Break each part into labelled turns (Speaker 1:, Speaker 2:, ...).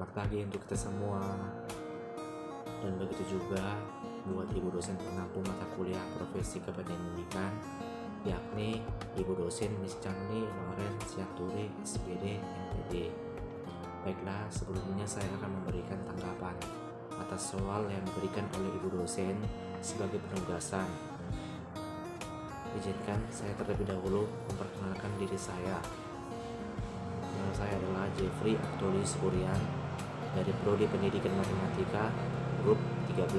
Speaker 1: Selamat pagi untuk kita semua. Dan begitu juga buat ibu dosen pengampu mata kuliah profesi kependidikan, yakni ibu dosen Miss Changli Loren Siaturi SPD MPD. Baiklah, sebelumnya saya akan memberikan tanggapan atas soal yang diberikan oleh ibu dosen sebagai penugasan. Izinkan saya terlebih dahulu memperkenalkan diri saya. Nama saya adalah Jeffrey Aktulis Burian dari Prodi Pendidikan Matematika Grup 13.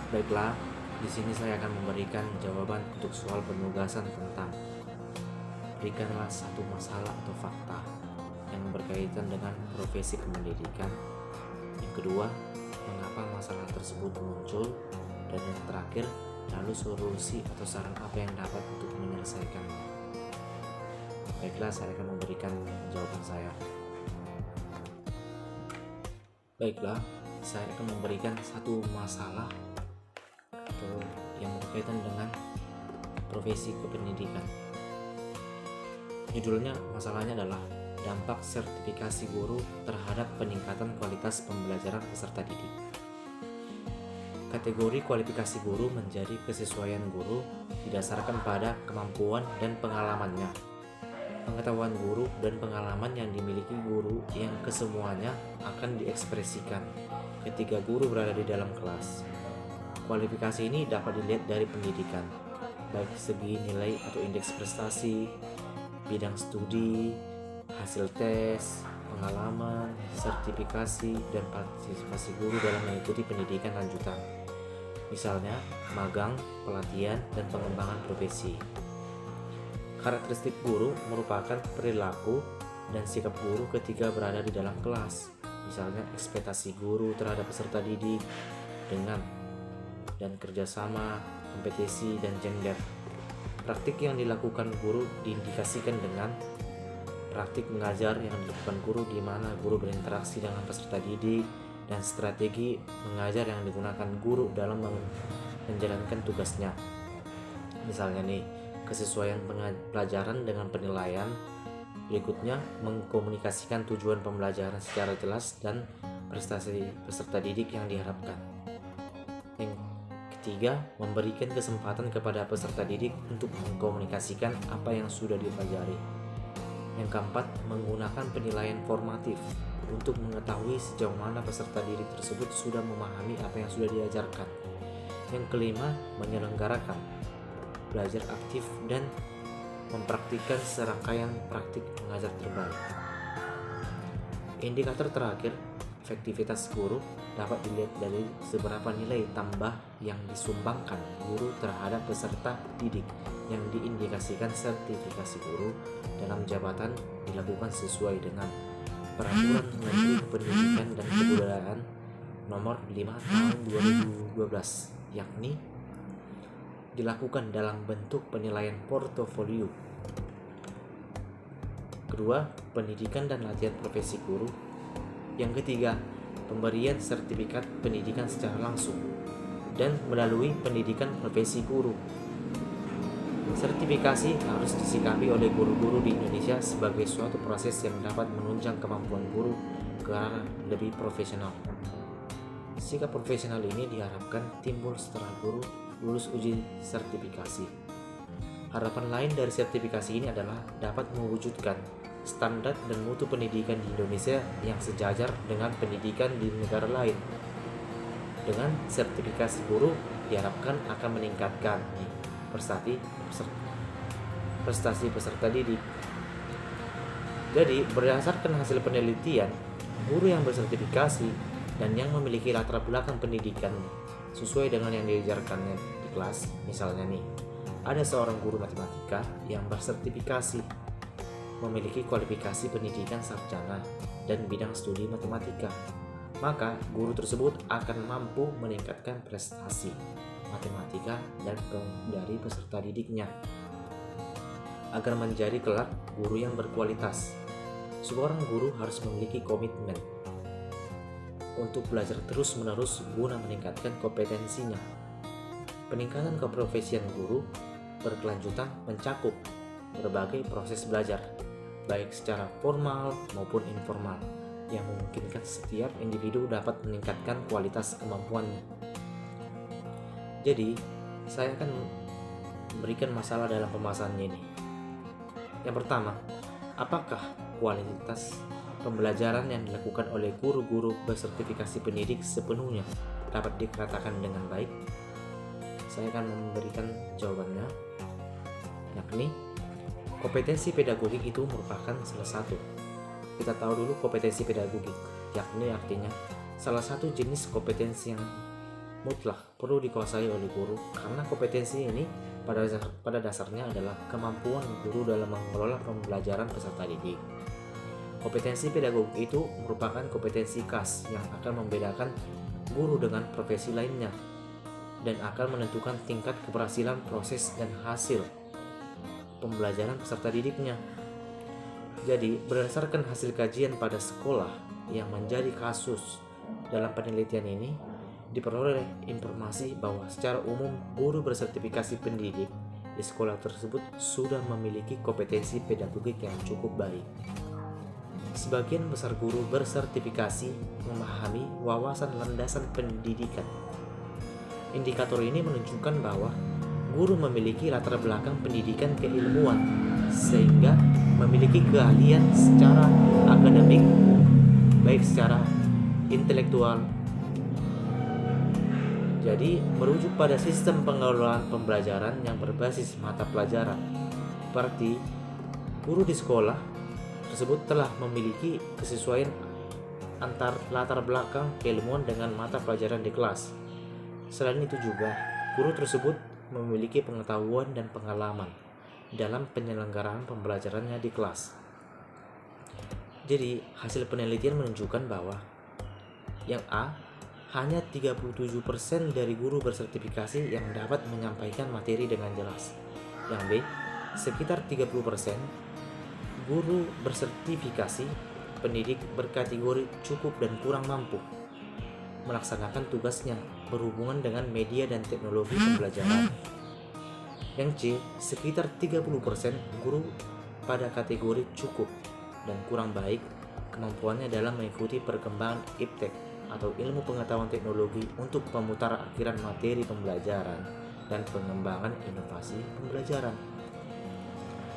Speaker 1: Baiklah, di sini saya akan memberikan jawaban untuk soal penugasan tentang berikanlah satu masalah atau fakta yang berkaitan dengan profesi pendidikan. Yang kedua, mengapa masalah tersebut muncul, dan yang terakhir, lalu solusi atau saran apa yang dapat untuk menyelesaikannya. Baiklah, saya akan memberikan jawaban saya. Baiklah, saya akan memberikan satu masalah atau yang berkaitan dengan profesi kependidikan. Judulnya, masalahnya adalah dampak sertifikasi guru terhadap peningkatan kualitas pembelajaran peserta didik. Kategori kualifikasi guru menjadi kesesuaian guru didasarkan pada kemampuan dan pengalamannya, pengetahuan guru dan pengalaman yang dimiliki guru yang kesemuanya akan diekspresikan ketika guru berada di dalam kelas. Kualifikasi ini dapat dilihat dari pendidikan, baik segi nilai atau indeks prestasi, bidang studi, hasil tes, pengalaman, sertifikasi, dan partisipasi guru dalam mengikuti pendidikan lanjutan. Misalnya, magang, pelatihan, dan pengembangan profesi. Karakteristik guru merupakan perilaku dan sikap guru ketika berada di dalam kelas. Misalnya, ekspektasi guru terhadap peserta didik dengan dan kerjasama, kompetisi, dan gender. Praktik yang dilakukan guru diindikasikan dengan praktik mengajar yang dilakukan guru, di mana guru berinteraksi dengan peserta didik, dan strategi mengajar yang digunakan guru dalam menjalankan tugasnya. Misalnya nih, kesesuaian pelajaran dengan penilaian. Berikutnya, mengkomunikasikan tujuan pembelajaran secara jelas dan prestasi peserta didik yang diharapkan. Yang ketiga, memberikan kesempatan kepada peserta didik untuk mengkomunikasikan apa yang sudah dipelajari. Yang keempat, menggunakan penilaian formatif untuk mengetahui sejauh mana peserta didik tersebut sudah memahami apa yang sudah diajarkan. Yang kelima, menyelenggarakan belajar aktif dan mempraktikkan serangkaian praktik mengajar terbaik. Indikator terakhir, efektivitas guru dapat dilihat dari seberapa nilai tambah yang disumbangkan guru terhadap peserta didik yang diindikasikan sertifikasi guru dalam jabatan dilakukan sesuai dengan Peraturan Menteri Pendidikan dan Kebudayaan Nomor 5 Tahun 2012, yakni dilakukan dalam bentuk penilaian portofolio. Kedua, pendidikan dan latihan profesi guru. Yang ketiga, pemberian sertifikat pendidikan secara langsung dan melalui pendidikan profesi guru. Sertifikasi harus disikapi oleh guru-guru di Indonesia sebagai suatu proses yang dapat menunjang kemampuan guru ke arah lebih profesional. Sikap profesional ini diharapkan timbul setelah guru lulus uji sertifikasi. Harapan lain dari sertifikasi ini adalah dapat mewujudkan standar dan mutu pendidikan di Indonesia yang sejajar dengan pendidikan di negara lain. Dengan sertifikasi guru diharapkan akan meningkatkan prestasi peserta didik. Jadi, berdasarkan hasil penelitian, guru yang bersertifikasi dan yang memiliki latar belakang pendidikan sesuai dengan yang diajarkannya di kelas. Misalnya nih, ada seorang guru matematika yang bersertifikasi, memiliki kualifikasi pendidikan sarjana dan bidang studi matematika, maka guru tersebut akan mampu meningkatkan prestasi matematika dan dari peserta didiknya. Agar menjadi kelak guru yang berkualitas, seorang guru harus memiliki komitmen untuk belajar terus-menerus guna meningkatkan kompetensinya. Peningkatan keprofesian guru berkelanjutan mencakup berbagai proses belajar, baik secara formal maupun informal, yang memungkinkan setiap individu dapat meningkatkan kualitas kemampuannya. Jadi, saya akan memberikan masalah dalam pembahasannya ini. Yang pertama, apakah kualitas pembelajaran yang dilakukan oleh guru-guru bersertifikasi pendidik sepenuhnya dapat dikatakan dengan baik? Saya akan memberikan jawabannya, yakni kompetensi pedagogik itu merupakan salah satu. Kita tahu dulu kompetensi pedagogik, yakni artinya salah satu jenis kompetensi yang mutlak perlu dikuasai oleh guru, karena kompetensi ini pada dasarnya adalah kemampuan guru dalam mengelola pembelajaran peserta didik. Kompetensi pedagogik itu merupakan kompetensi khas yang akan membedakan guru dengan profesi lainnya dan akan menentukan tingkat keberhasilan proses dan hasil pembelajaran peserta didiknya. Jadi, berdasarkan hasil kajian pada sekolah yang menjadi kasus dalam penelitian ini, diperoleh informasi bahwa secara umum guru bersertifikasi pendidik di sekolah tersebut sudah memiliki kompetensi pedagogik yang cukup baik. Sebagian besar guru bersertifikasi memahami wawasan landasan pendidikan. Indikator ini menunjukkan bahwa guru memiliki latar belakang pendidikan keilmuan, sehingga memiliki keahlian secara akademik, baik secara intelektual. Jadi, merujuk pada sistem pengelolaan pembelajaran yang berbasis mata pelajaran. Berarti, guru di sekolah tersebut telah memiliki kesesuaian antar latar belakang keilmuan dengan mata pelajaran di kelas. Selain itu juga, guru tersebut memiliki pengetahuan dan pengalaman dalam penyelenggaraan pembelajarannya di kelas. Jadi, hasil penelitian menunjukkan bahwa yang A, hanya 37% dari guru bersertifikasi yang dapat menyampaikan materi dengan jelas. Yang B, sekitar 30% guru bersertifikasi pendidik berkategori cukup dan kurang mampu melaksanakan tugasnya berhubungan dengan media dan teknologi pembelajaran. Yang C, sekitar 30% guru pada kategori cukup dan kurang baik kemampuannya dalam mengikuti perkembangan iptek atau ilmu pengetahuan teknologi untuk pemutarakhiran materi pembelajaran dan pengembangan inovasi pembelajaran.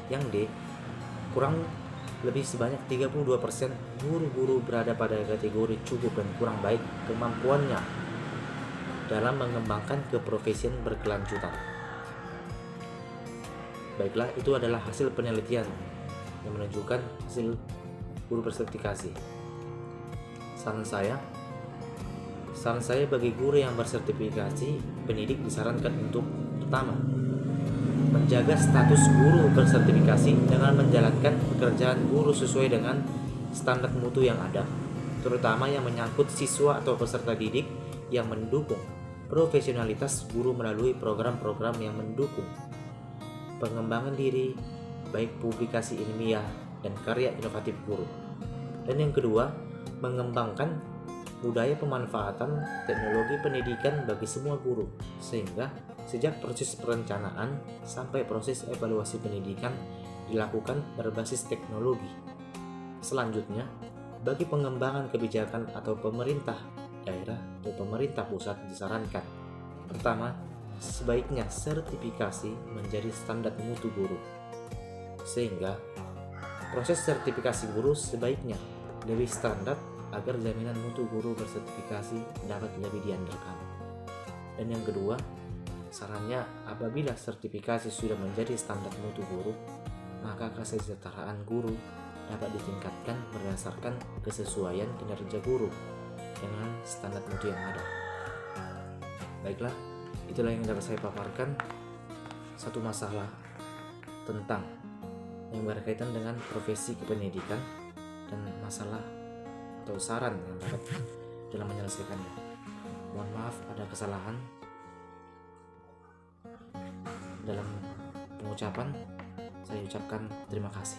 Speaker 1: Yang D, kurang lebih sebanyak 32% guru-guru berada pada kategori cukup dan kurang baik kemampuannya dalam mengembangkan keprofesian berkelanjutan. Baiklah, itu adalah hasil penelitian yang menunjukkan hasil guru bersertifikasi. Saran saya bagi guru yang bersertifikasi pendidik disarankan untuk pertama, menjaga status guru bersertifikasi dengan menjalankan pekerjaan guru sesuai dengan standar mutu yang ada, terutama yang menyangkut siswa atau peserta didik yang mendukung profesionalitas guru melalui program-program yang mendukung pengembangan diri, baik publikasi ilmiah dan karya inovatif guru. Dan yang kedua, mengembangkan budaya pemanfaatan teknologi pendidikan bagi semua guru, sehingga sejak proses perencanaan sampai proses evaluasi pendidikan dilakukan berbasis teknologi. Selanjutnya, bagi pengembangan kebijakan atau pemerintah daerah atau pemerintah pusat disarankan, pertama, sebaiknya sertifikasi menjadi standar mutu guru, sehingga proses sertifikasi guru sebaiknya lebih standar agar jaminan mutu guru bersertifikasi dapat lebih diandalkan. Dan yang kedua, sarannya apabila sertifikasi sudah menjadi standar mutu guru, maka kesejahteraan guru dapat ditingkatkan berdasarkan kesesuaian kinerja guru dengan standar mutu yang ada. Baiklah, itulah yang dapat saya paparkan, satu masalah tentang yang berkaitan dengan profesi kependidikan dan masalah atau saran yang dapat dalam menyelesaikannya. Mohon maaf ada kesalahan dalam pengucapan. Saya ucapkan terima kasih.